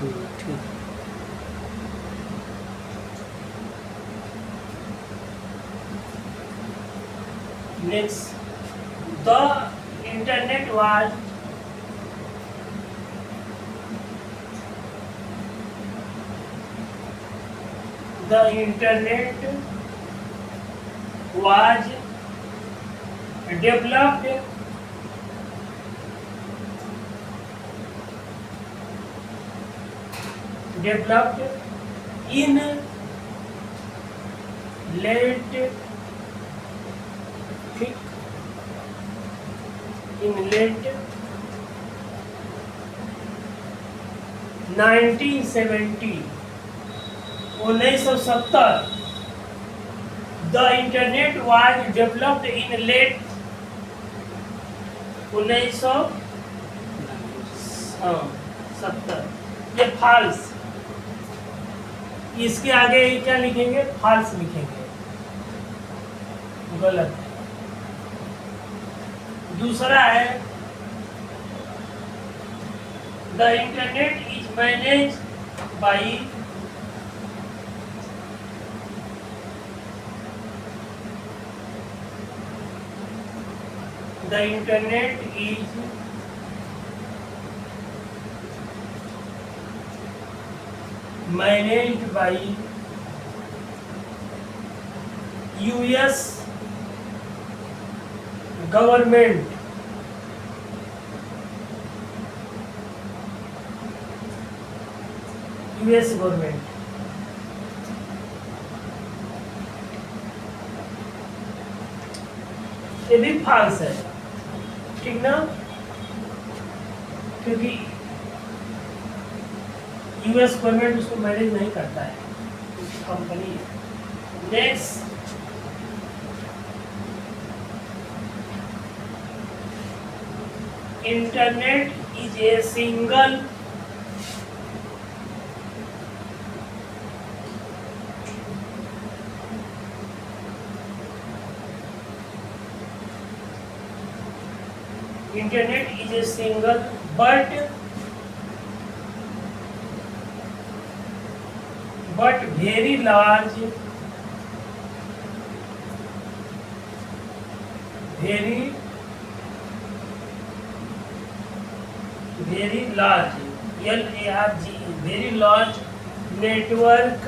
ठीक। Next, the internet was developed in late in late 1970 1970 the internet was developed in late 1970 ये false, इसके आगे क्या लिखेंगे, फॉल्स लिखेंगे, गलत है। दूसरा है the internet is manage by the internet is managed by US government US government ये भी फॉल्स है, ठीक ना, क्योंकि यूएस गवर्नमेंट उसको मैनेज नहीं करता है, कंपनी है। Next, internet is a single Internet is a single but very large LARG very large network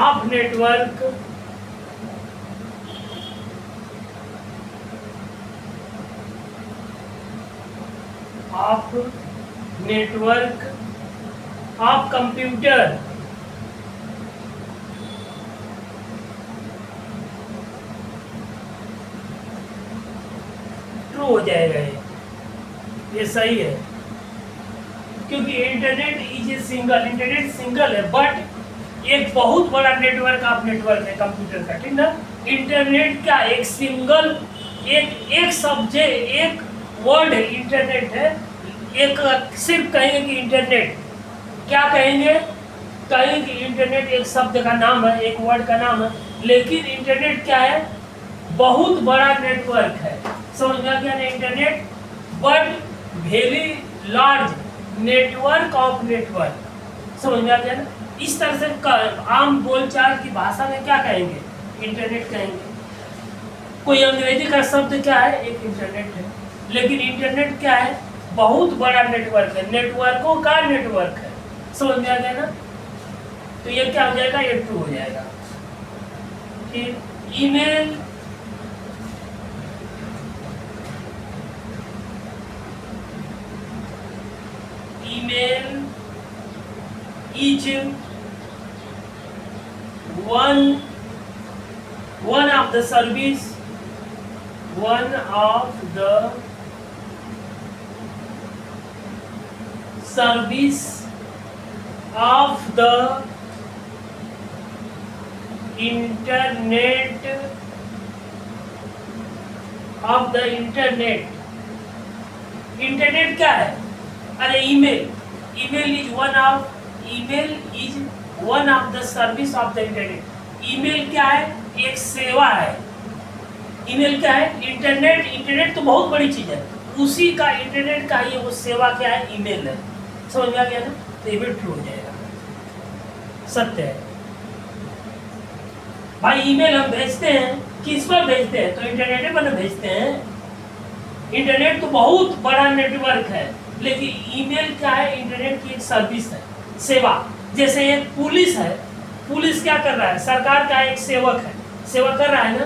of network of computer true हो जाएगा, ये सही है, क्योंकि इंटरनेट सिंगल है बट एक बहुत बड़ा नेटवर्क है कंप्यूटर का, ठीक ना। इंटरनेट क्या एक सिंगल एक सब्जेक्ट एक वर्ड है, इंटरनेट है, एक सिर्फ कहेंगे कि इंटरनेट, क्या कहेंगे कि इंटरनेट एक शब्द का नाम है, एक वर्ड का नाम है, लेकिन इंटरनेट क्या है, बहुत बड़ा नेटवर्क है। समझ में आ गया ना, internet but very large network of network, समझ में आ गया ना। इस तरह से आम बोलचाल की भाषा में क्या कहेंगे, इंटरनेट कहेंगे। कोई अंग्रेजी का शब्द क्या है, एक इंटरनेट है, लेकिन इंटरनेट क्या है, बहुत बड़ा नेटवर्क है, नेटवर्कों का नेटवर्क है, समझ में आ गया ना। तो ये क्या हो जाएगा, ये ट्रू हो जाएगा। फिर email is one of the service of the internet internet क्या है, अरे email is one of the service of the internet. Email क्या है, एक सेवा है, ईमेल क्या है? इंटरनेट। इंटरनेट तो बहुत बड़ी चीज है, उसी का इंटरनेट का ये वो सेवा क्या है? ईमेल है। समझ में आ गया ना? तो ईमेल ट्रू हो जाएगा, सत्य है। भाई ईमेल हम भेजते हैं, किस पर भेजते हैं? तो इंटरनेट पर भेजते हैं। इंटरनेट तो बहुत बड़ा नेटवर्क है, लेकिन ईमेल क्या है? इंटरनेट की एक सर्विस है, सेवा। जैसे एक पुलिस है, पुलिस क्या कर रहा है? सरकार का एक सेवक है, सेवा कर रहा है ना,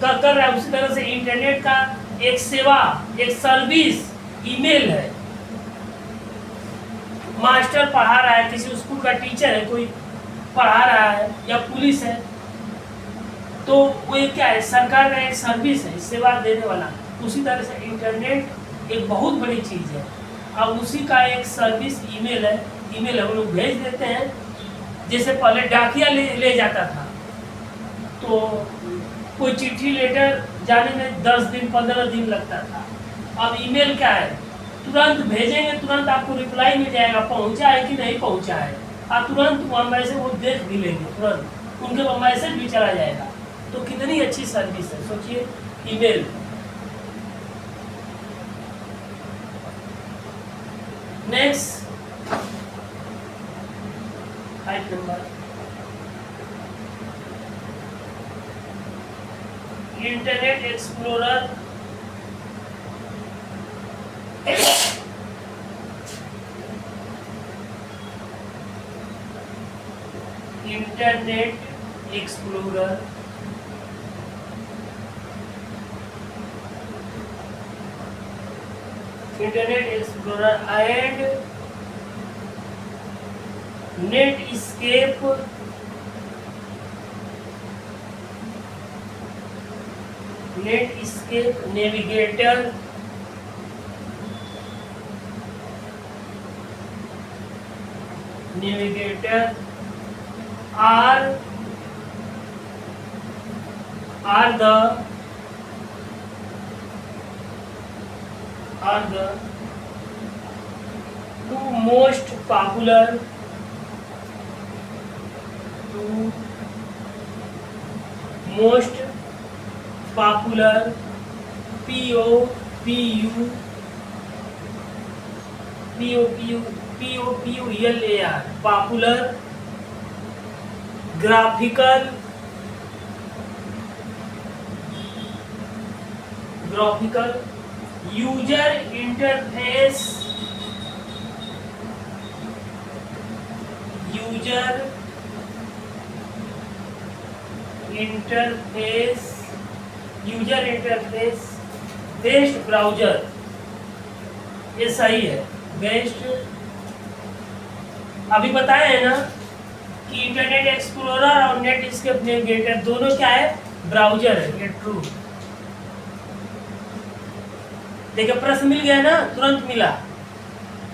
कर रहा है। उसी तरह से इंटरनेट का एक सेवा, एक सर्विस ईमेल है। मास्टर पढ़ा रहा है, किसी स्कूल का टीचर है, कोई पढ़ा रहा है, या पुलिस है, तो वो एक क्या है? सरकार का एक सर्विस है, सेवा देने वाला। उसी तरह से इंटरनेट एक बहुत बड़ी चीज है, अब उसी का एक सर्विस ईमेल है। ईमेल हम लोग भेज देते हैं। जैसे पहले डाकिया ले जाता था, तो कोई चिट्ठी लेटर जाने में 10 दिन 15 दिन लगता था। अब ईमेल क्या है? तुरंत भेजेंगे, तुरंत आपको रिप्लाई मिल जाएगा, पहुंचा है कि नहीं पहुंचा है। आप तुरंत वहाँ मैसेज वो देख भी लेंगे, तुरंत उनके पास मैसेज भी चला जाएगा। तो कितनी अच्छी सर्विस है, सोचिए email. Next 5 number, internet explorer. Internet explorer internet explorer and Netscape navigator are the two most popular POPULAR popular graphical user interface based browser. ये सही है, बेस्ट। अभी बताए हैं ना कि इंटरनेट एक्सप्लोरर और नेटस्केप नेविगेटर दोनों क्या है? ब्राउजर है। ये ट्रू। देखिए प्रश्न मिल गया ना, तुरंत मिला।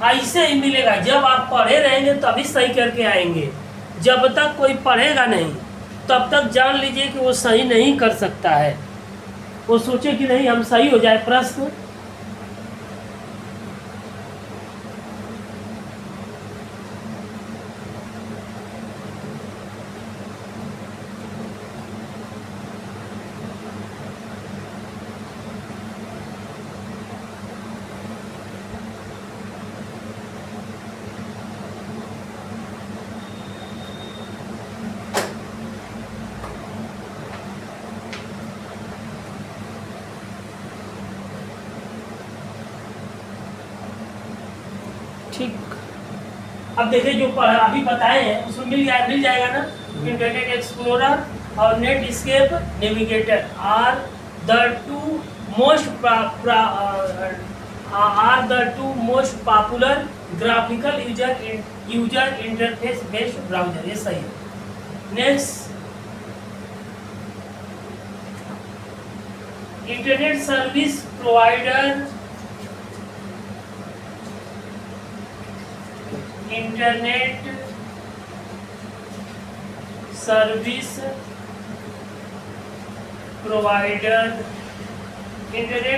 ऐसे ही मिलेगा, जब आप पढ़े रहेंगे तभी सही करके आएंगे। जब तक कोई पढ़ेगा नहीं तब तक जान लीजिए कि वो सही नहीं कर सकता है। वो सोचे कि नहीं हम सही हो जाए प्रश्न। ठीक, अब देखिए जो अभी बताए हैं उसमें मिल जाएगा ना। इंटरनेट एक्सप्लोरर और Netscape Navigator are the two most popular graphical user interface based browser. ये सही है। Next, internet service provider internet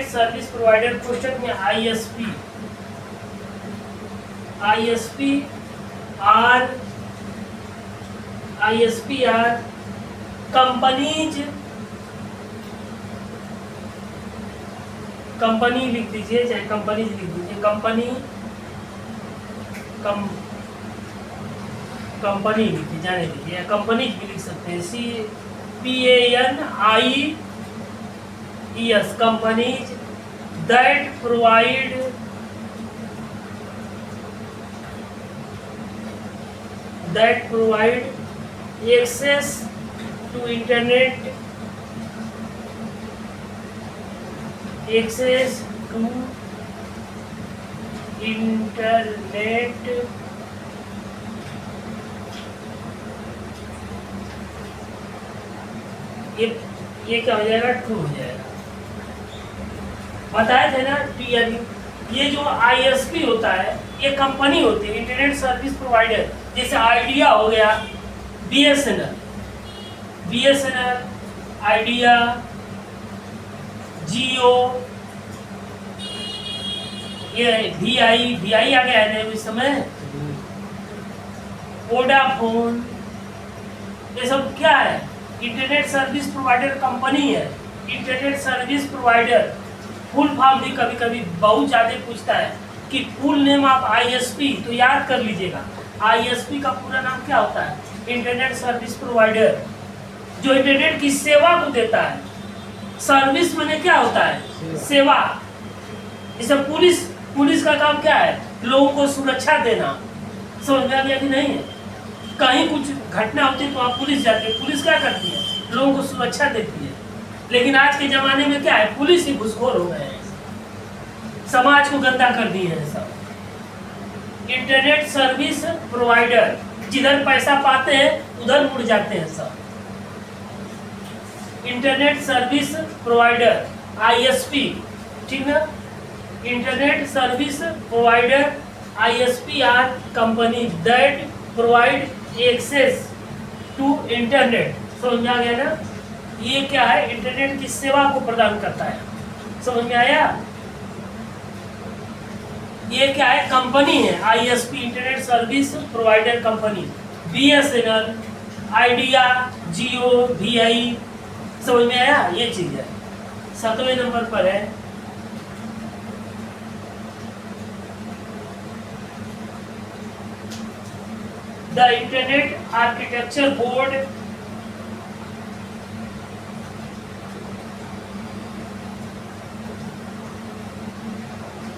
service provider question में आईएसपी आर कंपनीज कंपनी लिख दीजिए, चाहे कंपनी लिख दीजिए, कंपनी कंपनी लिख दीजिए, जाने दीजिए, या कंपनीज भी लिख सकते हैं, CPANIES, companies that provide access to internet, ये क्या हो जाएगा, ट्रू हो जाएगा। बताए थे ना ये जो ISP होता है ये कंपनी होती है, इंटरनेट सर्विस प्रोवाइडर। जैसे आइडिया हो गया, BSNL, आइडिया, जियो, ये VI आ गया है ना इस समय, वोडाफोन, ये सब क्या है, इंटरनेट सर्विस प्रोवाइडर कंपनी है। Internet service provider full form भी कभी कभी बहुत ज़्यादा पूछता है कि फुल नेम ऑफ ISP, तो याद कर लीजिएगा ISP का पूरा नाम क्या होता है, इंटरनेट सर्विस प्रोवाइडर, जो इंटरनेट की सेवा को देता है। सर्विस माने क्या होता है, सेवा। जैसे पुलिस का काम क्या है, लोगों को सुरक्षा देना। समझ में आ गया कि नहीं है? कहीं कुछ घटना होती है तो आप पुलिस जाते हैं, पुलिस क्या करती है, लोगों को सुरक्षा देती है। लेकिन आज के जमाने में क्या है, पुलिस ही घुसखोर हो गए हैं, समाज को गंदा कर दिए हैं सब। इंटरनेट सर्विस प्रोवाइडर जिधर पैसा पाते हैं उधर मुड़ जाते हैं सब। इंटरनेट सर्विस प्रोवाइडर ISP, ठीक ना। Internet service provider ISP are company that provide access to internet. समझ में आ गया ना, ये क्या है, इंटरनेट की सेवा को प्रदान करता है। समझ में आया, ये क्या है, कंपनी है ISP, internet service provider company. BSNL, Idea, Jio, VI। समझ में आया, ये चीज है। 7वें नंबर पर है the internet architecture board,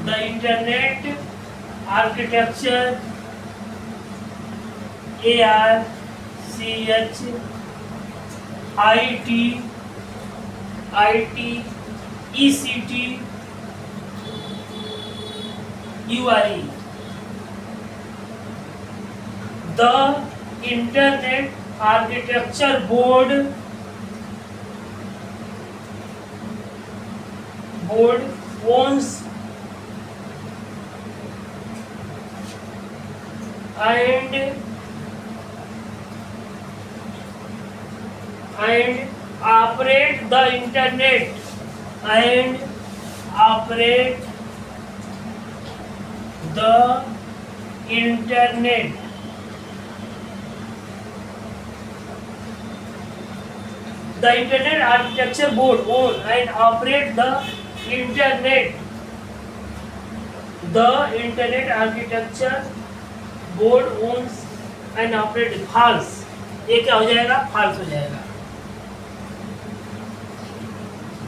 the internet architecture ARCHITECURE, the internet architecture board owns and operate the internet the internet architecture board own and operate the internet architecture board owns and operate. False, ये क्या हो जाएगा, false हो जाएगा।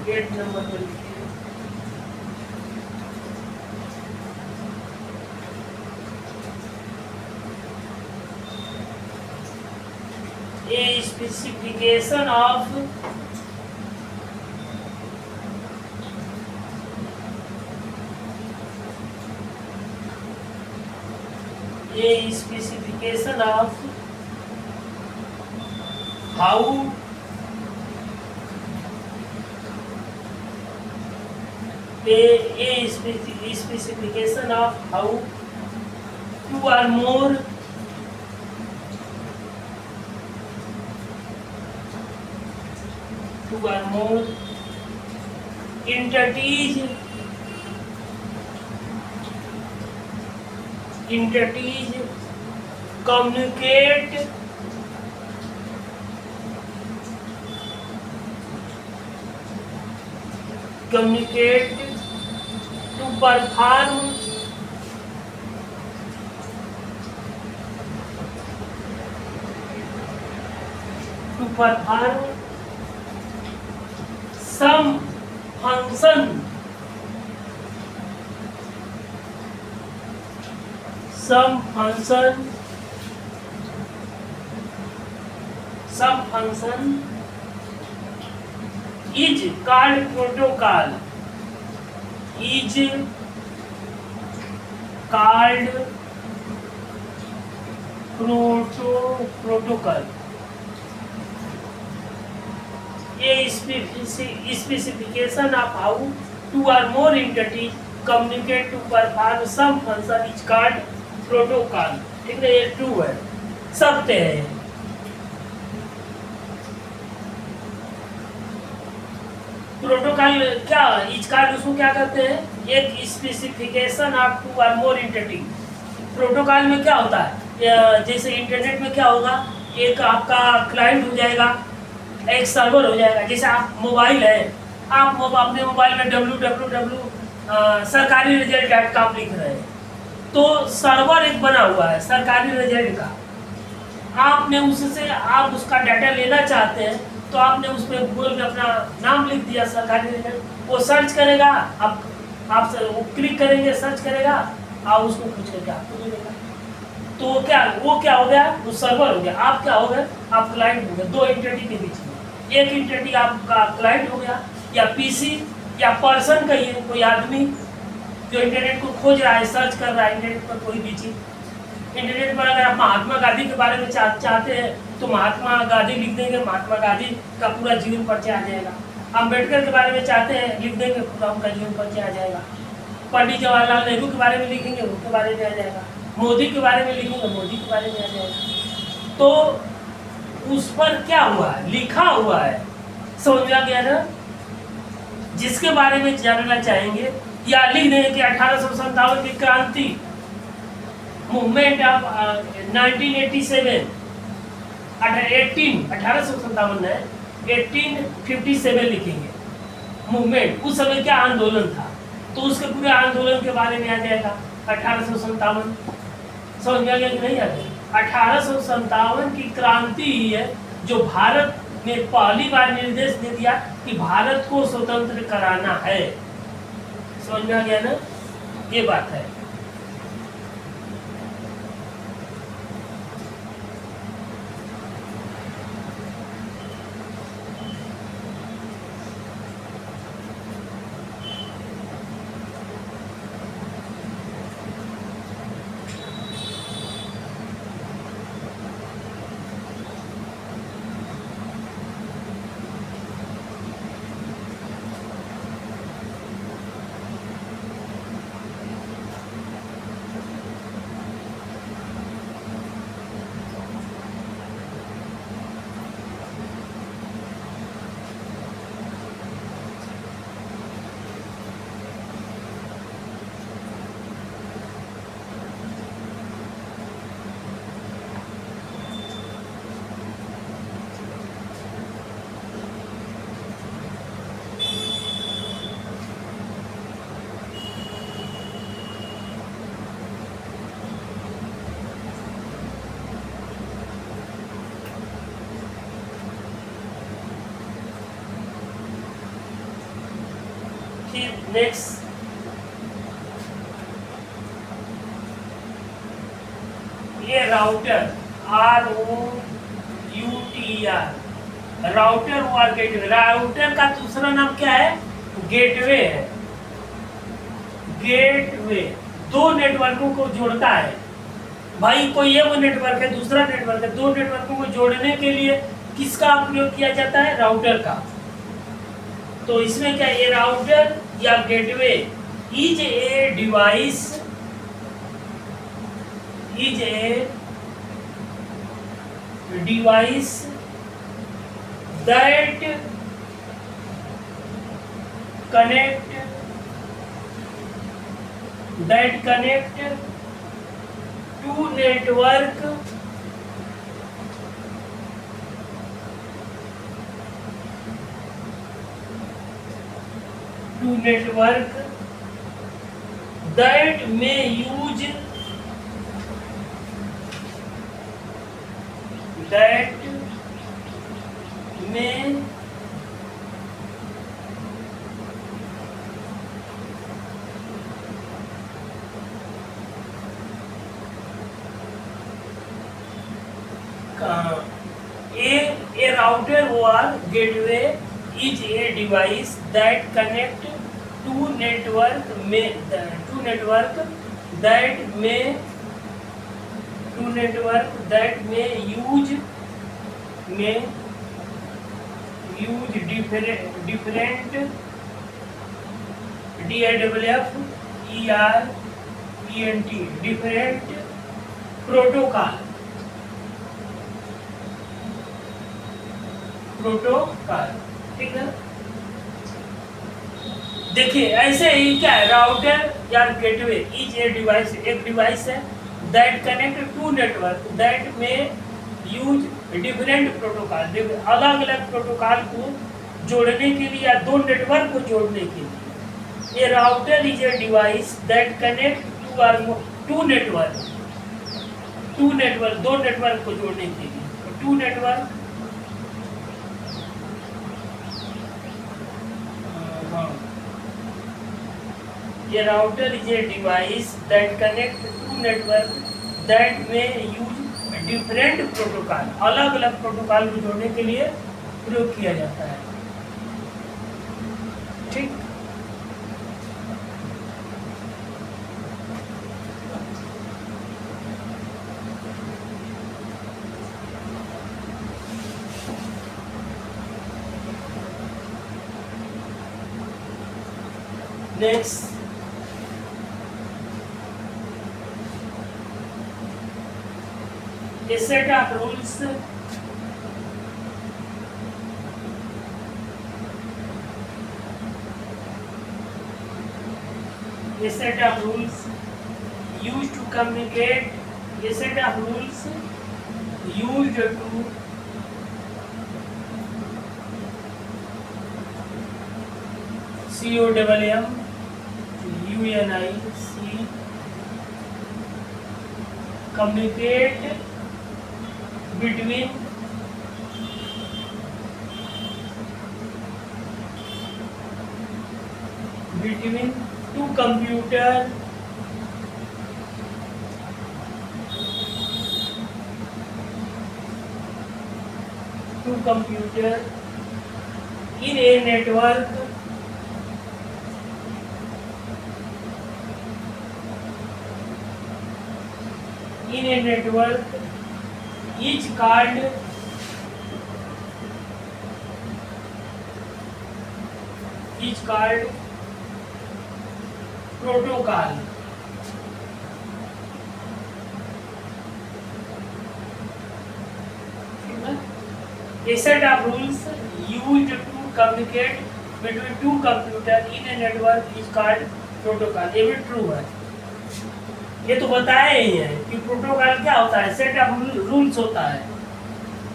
8 नंबर पर लिखिए, a specification of how specification of how two or more entities communicate perform some function is called protocol protocol a specification of how two or more entities communicate to perform some function is called protocol। ठीक है, ये true है, सत्य है। Protocol क्या is called, उसको क्या कहते हैं, एक स्पेसिफिकेशन ऑफ टू और मोर एंटिटी। प्रोटोकॉल में क्या होता है, जैसे इंटरनेट में क्या होगा, एक आपका क्लाइंट हो जाएगा, एक सर्वर हो जाएगा। जैसे आप मोबाइल है, आप अपने मोबाइल में www सरकारी रिजल्ट.com लिख रहे हैं, तो सर्वर एक बना हुआ है सरकारी रिजल्ट का। आपने उससे आप उसका डाटा लेना चाहते हैं, तो आपने उसमें गूगल में अपना नाम लिख दिया सरकारी रिजल्ट, वो सर्च करेगा, आप वो क्लिक करेंगे, सर्च करेगा, आप उसको पूछ करके आपको मिलेगा। तो वो क्या हो गया, वो सर्वर हो गया। आप क्या हो गए, आप क्लाइंट हो गए। दो एंटिटी के बीच में एक एंटिटी आपका क्लाइंट हो गया, या पीसी या पर्सन कहिए, कोई आदमी जो इंटरनेट को खोज रहा है, सर्च कर रहा है इंटरनेट पर कोई भी चीज। इंटरनेट पर अगर आप महात्मा गांधी के बारे में चाहते हैं, तो महात्मा गांधी लिख देंगे, महात्मा गांधी का पूरा जीवन परिचय आ जाएगा। अम्बेडकर के बारे में चाहते हैं, लिख देंगे, पूरा उनका जीवन परिचय आ जाएगा। पंडित जवाहरलाल नेहरू के बारे में लिखेंगे, उनके बारे में आ जाएगा। मोदी के बारे में लिखेंगे, मोदी के बारे में आ जाएगा। तो उस पर क्या हुआ है, लिखा हुआ है, समझ में आ गया ना। जिसके बारे में जानना चाहेंगे, या लिख देंगे कि 1857 की क्रांति, मूवमेंट ऑफ 1987, 1857 है, 1857 लिखेंगे मूवमेंट। उस समय क्या आंदोलन था, तो उसके पूरे आंदोलन के बारे में आ जाएगा 1857। समझ में आ गया कि नहीं आ गया। 1857 की क्रांति ही है जो भारत में पहली बार निर्देश दे दिया कि भारत को स्वतंत्र कराना है। समझ में आ गया ना, ये बात है। नेक्स्ट, ये राउटर ROUTER, राउटर और गेटवे। राउटर का दूसरा नाम क्या है, गेटवे है। गेटवे दो नेटवर्कों को जोड़ता है। भाई कोई ये वो नेटवर्क है, दूसरा नेटवर्क है, दो नेटवर्कों को जोड़ने के लिए किसका प्रयोग किया जाता है, राउटर का। तो इसमें क्या, ये राउटर या gateway is a device that connect to network that may use a router or gateway is a device that connect two network that may use different DAWF ERPNT different protocol ठीक है। देखिए ऐसे ही क्या है, router या gateway is a device, एक device है that connect to network that में यूज डिफरेंट प्रोटोकॉल, अलग अलग प्रोटोकॉल को जोड़ने के लिए या दो नेटवर्क को जोड़ने के लिए। A router is a device that connect to network, दो नेटवर्क को जोड़ने के लिए। Two network A router is a device that connects two network that may use different protocol, अलग अलग प्रोटोकॉल को जोड़ने के लिए प्रयोग किया जाता है। ठीक, next a set of rules used to communicate, a set of rules used to communicate between two computer in a network each called protocol। A set of rules used to communicate between two computers in a network is called protocol। ये भी true है। ये तो बताया ही है कि protocol क्या होता है, सेट ऑफ रूल्स होता है।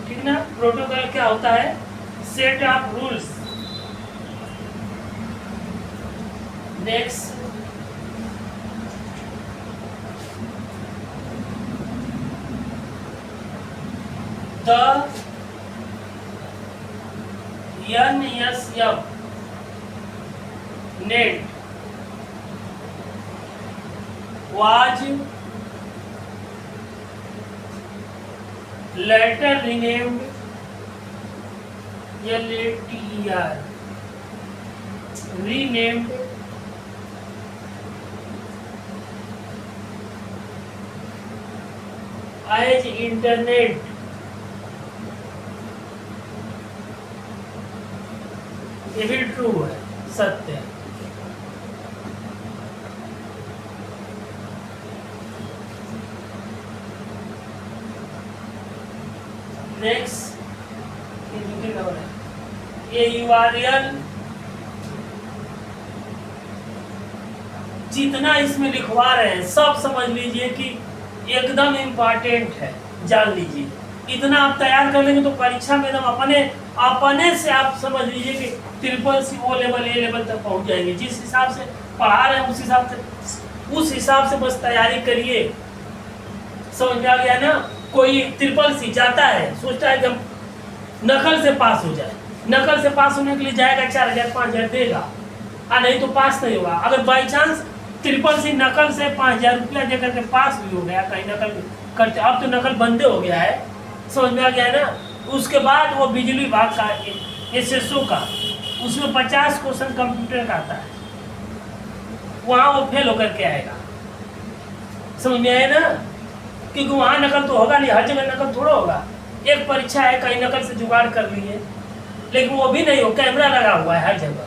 ठीक ना, प्रोटोकॉल क्या होता है, set of rules. Next the NSF net was later renamed LATER, renamed as internet ये भी ट्रू है, सत्य है। नेक्स्ट ये URL जितना इसमें लिखवा रहे हैं सब समझ लीजिए कि एकदम इम्पोर्टेंट है, जान लीजिए। इतना आप तैयार कर लेंगे तो परीक्षा में एकदम अपने से आप समझ लीजिए कि triple C O level A level तक पहुंच जाएंगे। जिस हिसाब से पढ़ा रहे हैं उस हिसाब से उस हिसाब से बस तैयारी करिए। समझ में आ गया ना। कोई ट्रिपल सी जाता है, सोचता है कि हम नकल से पास हो जाए, नकल से पास होने के लिए जाएगा 4,000 5,000 देगा, नहीं तो पास नहीं होगा। अगर बाई चांस ट्रिपल सी नकल से 5,000 रुपया देकर के पास भी हो गया, कहीं नकल करते, अब तो नकल बंदे हो गया है, समझ में आ गया ना। उसके बाद वो बिजली विभाग का SSO का, उसमें 50 क्वेश्चन कंप्यूटर का आता है, वहाँ वो फेल होकर के आएगा। समझ में आया ना, क्योंकि वहाँ नकल तो होगा नहीं, हर जगह नकल थोड़ा होगा। एक परीक्षा है, कहीं नकल से जुगाड़ कर लिए, लेकिन वो भी नहीं हो, कैमरा लगा हुआ है हर जगह।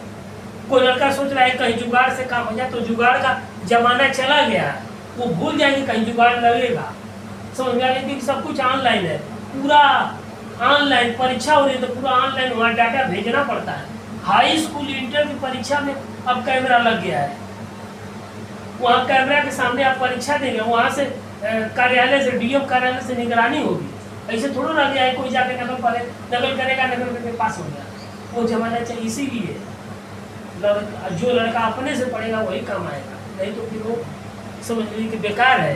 कोई लड़का सोच रहा है कहीं जुगाड़ से काम हो जाए, तो जुगाड़ का जमाना चला गया, वो भूल जाएंगे कहीं जुगाड़ लगेगा। समझ में आ गया, क्योंकि सब कुछ ऑनलाइन है, पूरा ऑनलाइन परीक्षा हो रही है, तो पूरा ऑनलाइन वहाँ डाटा भेजना पड़ता है। हाई स्कूल इंटर की परीक्षा में अब कैमरा लग गया है, वहाँ कैमरा के सामने आप परीक्षा देंगे, वहाँ से कार्यालय से, DM कार्यालय से निगरानी होगी। ऐसे थोड़ा रह गया है कोई जाके नकल करेगा, नकल करके पास हो गया, वो जमाना चाहिए। इसीलिए जो लड़का अपने से पढ़ेगा वही काम आएगा, नहीं तो फिर वो समझ लीजिए कि बेकार है,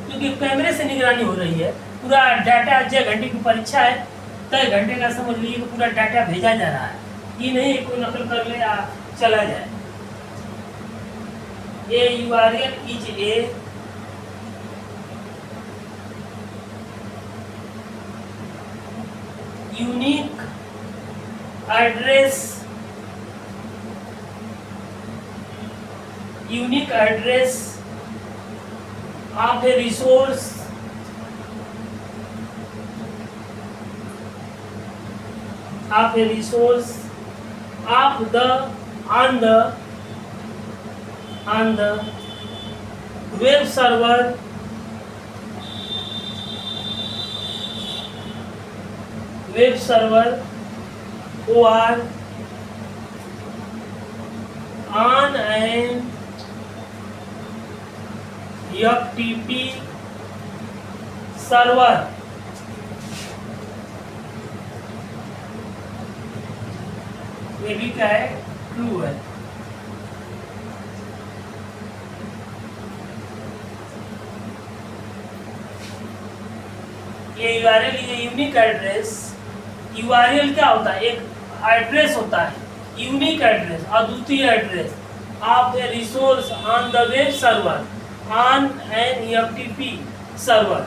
क्योंकि कैमरे से निगरानी हो रही है। पूरा डाटा, 6 घंटे की परीक्षा है, तय घंटे का समझ लीजिए कि पूरा डाटा भेजा जा रहा है, ये नहीं कोई नकल कर ले या चला जाए। A URL is a unique address of a resource of the on the web server or on an FTP server। ये भी क्या है, ट्रू है। ये URL ये यूनिक एड्रेस, URL क्या होता है, एक एड्रेस होता है, यूनिक एड्रेस, अद्वितीय address of A resource on the web server on an FTP server.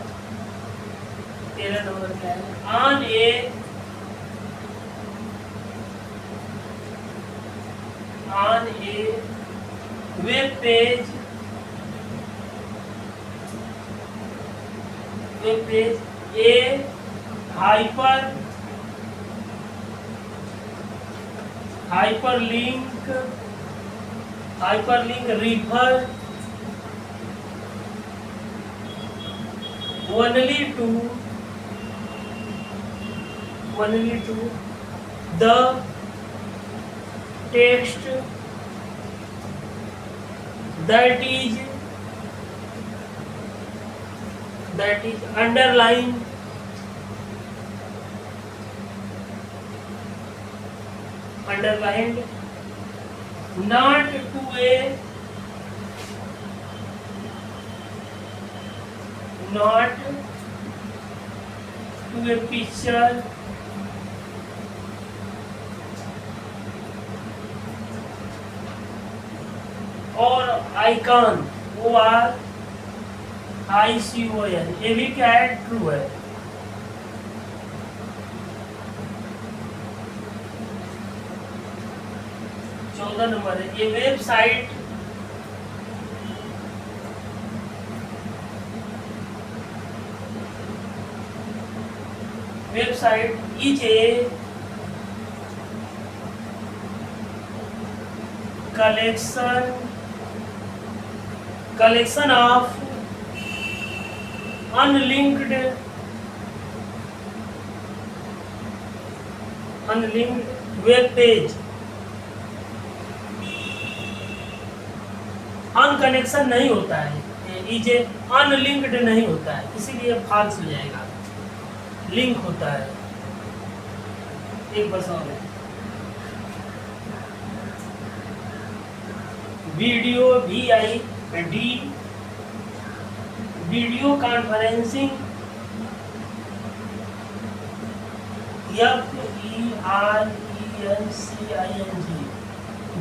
13 number क्या है, on A web page a hyperlink refer only to the text that is underlined not to a picture और icon ORICON, ये भी क्या है, true है। चौदह number है, ये website is a collection of unlinked web page। अनकनेक्शन नहीं होता है, इजे अनलिंक्ड नहीं होता है, इसीलिए फॉल्स हो जाएगा, लिंक होता है। एक बस और है, video VID video conferencing FERENCING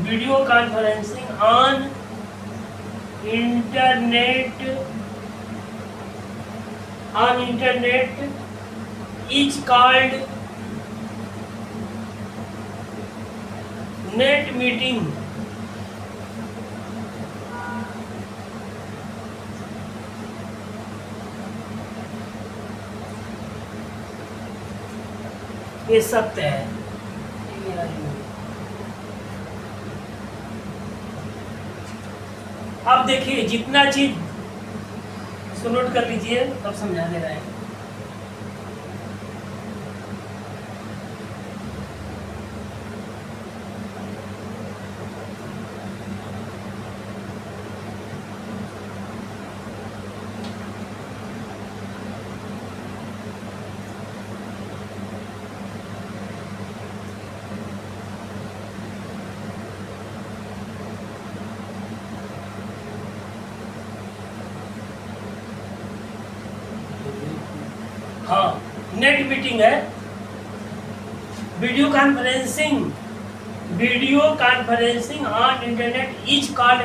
video conferencing on internet is called net meeting. ये सत्य है। अब देखिए जितना चीज नोट कर लीजिए, तब समझा दे रहा है। हाँ, नेट मीटिंग है। Video conferencing on internet is called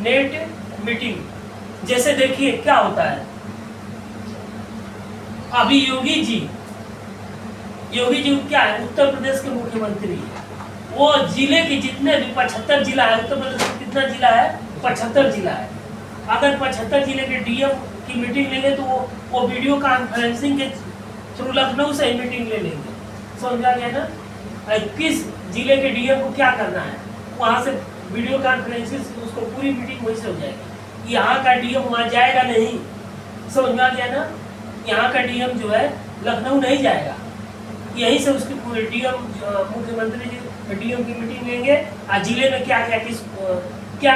net meeting. जैसे देखिए क्या होता है, अभी योगी जी क्या है, उत्तर प्रदेश के मुख्यमंत्री। वो जिले के जितने भी 75 जिला है, उत्तर प्रदेश में कितना जिला है, 75 जिला है। अगर 75 जिले के DM की मीटिंग लेंगे तो वो वीडियो कॉन्फ्रेंसिंग के थ्रू लखनऊ से ही मीटिंग ले लेंगे। समझा गया ना? किस जिले के DM को क्या करना है, वहाँ से वीडियो कॉन्फ्रेंसिंग से उसको पूरी मीटिंग वहीं से हो जाएगी। यहाँ का DM वहाँ जाएगा नहीं। समझ में आ गया ना? यहाँ का DM जो है लखनऊ नहीं जाएगा, यहीं से उसकी पूरी DM मुख्यमंत्री जी DM की मीटिंग लेंगे और जिले में क्या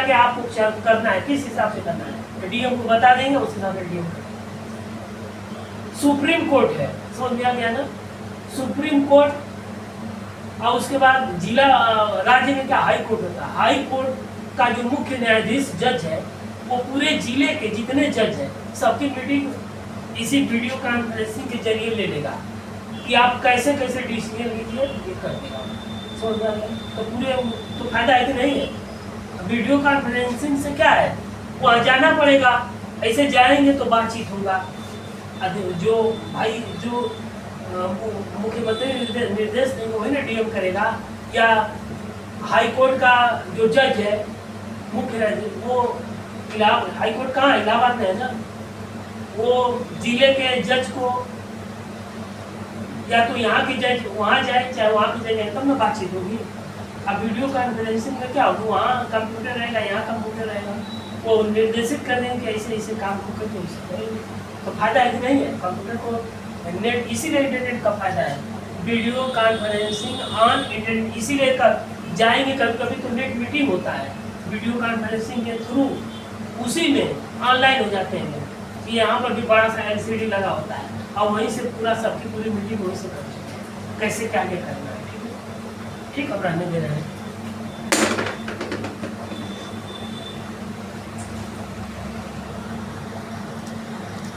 क्या आपको करना है, किस हिसाब से करना है, DM को बता देंगे, उस हिसाब से DM सुप्रीम कोर्ट है। समझ में आ गया ना? सुप्रीम कोर्ट, और उसके बाद जिला राज्य में क्या हाई कोर्ट होता है। हाई कोर्ट का जो मुख्य न्यायाधीश जज है, वो पूरे जिले के जितने जज है सबकी मीटिंग इसी वीडियो कॉन्फ्रेंसिंग के जरिए ले लेगा कि आप कैसे कैसे डिसीजन लीजिए, ये कर देगा। समझ में आ गया? तो पूरे तो फायदा है कि नहीं है? वीडियो कॉन्फ्रेंसिंग से क्या है, वहाँ जाना पड़ेगा, ऐसे जाएंगे तो बातचीत होगा। जो भाई जो मुख्यमंत्री निर्देश देंगे वही ना DM करेगा, या हाई कोर्ट का जो जज है मुख्य वो हाई कोर्ट कहाँ है, इलाहाबाद में है ना, वो जिले के जज को या तो यहाँ की जज वहाँ जाए चाहे वहाँ की जज जाए, तब ना बातचीत होगी। अब वीडियो कॉन्फ्रेंसिंग में क्या होगा, वहाँ कंप्यूटर रहेगा, यहाँ कंप्यूटर रहेगा, वो निर्देशित कर देंगे कि ऐसे ऐसे काम को करके ऐसे करेंगे। तो फायदा है कि नहीं है? कंप्यूटर को नेट, इसीलिए इंटरनेट का फायदा है। वीडियो कॉन्फ्रेंसिंग ऑन इंटरनेट, इसीलिए जाएंगे कभी कभी तो नेट मीटिंग होता है वीडियो कॉन्फ्रेंसिंग के थ्रू, उसी में ऑनलाइन हो जाते हैं। यहाँ पर भी बड़ा सा LCD लगा होता है और वहीं से पूरा सबकी पूरी मीटिंग वहीं से करते हैं, कैसे क्या करना है। ठीक है, ठीक अब रहने दे रहे हैं।